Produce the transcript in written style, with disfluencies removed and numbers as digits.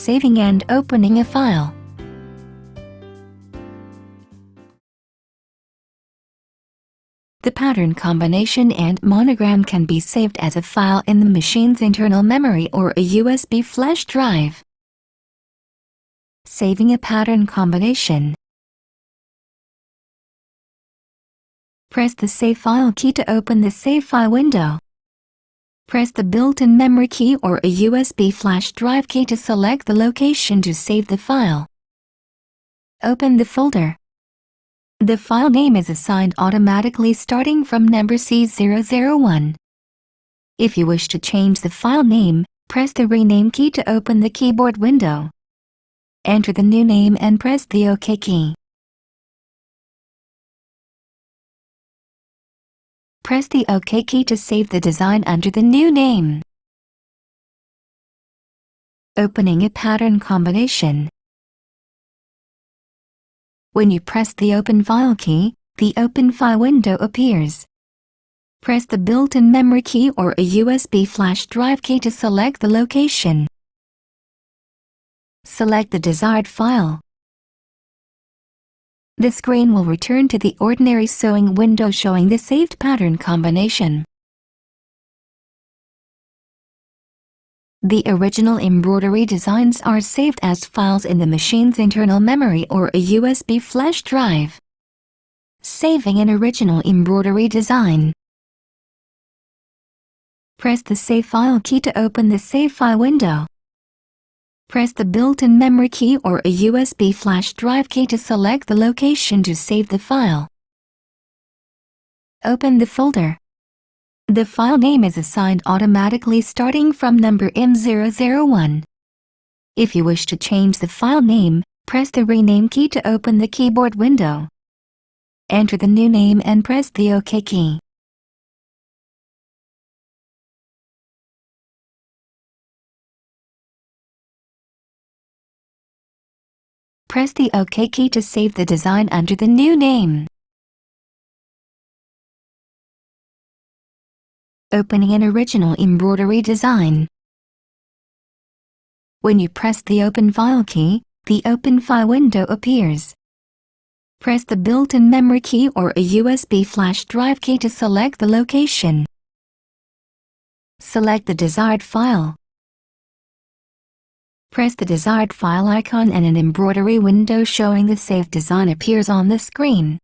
saving and opening a file. The pattern combination and monogram can be saved as a file in the machine's internal memory or a USB flash drive. Saving a pattern combination. Press the Save File key to open the Save File window. Press the built-in memory key or a USB flash drive key to select the location to save the file. Open the folder. The file name is assigned automatically starting from number C001. If you wish to change the file name, press the Rename key to open the keyboard window. Enter the new name and press the OK key. Press the OK key to save the design under the new name. Opening a pattern combination. When you press the Open File key, the Open File window appears. Press the built-in memory key or a USB flash drive key to select the location. Select the desired file. The screen will return to the ordinary sewing window showing the saved pattern combination. The original embroidery designs are saved as files in the machine's internal memory or a USB flash drive. Saving an original embroidery design. Press the Save File key to open the Save File window. Press the built-in memory key or a USB flash drive key to select the location to save the file. Open the folder. The file name is assigned automatically starting from number M001. If you wish to change the file name, press the Rename key to open the keyboard window. Enter the new name and press the OK key. Press the OK key to save the design under the new name. Opening an original embroidery design. When you press the Open File key, the Open File window appears. Press the built-in memory key or a USB flash drive key to select the location. Select the desired file. Press the desired file icon and an embroidery window showing the saved design appears on the screen.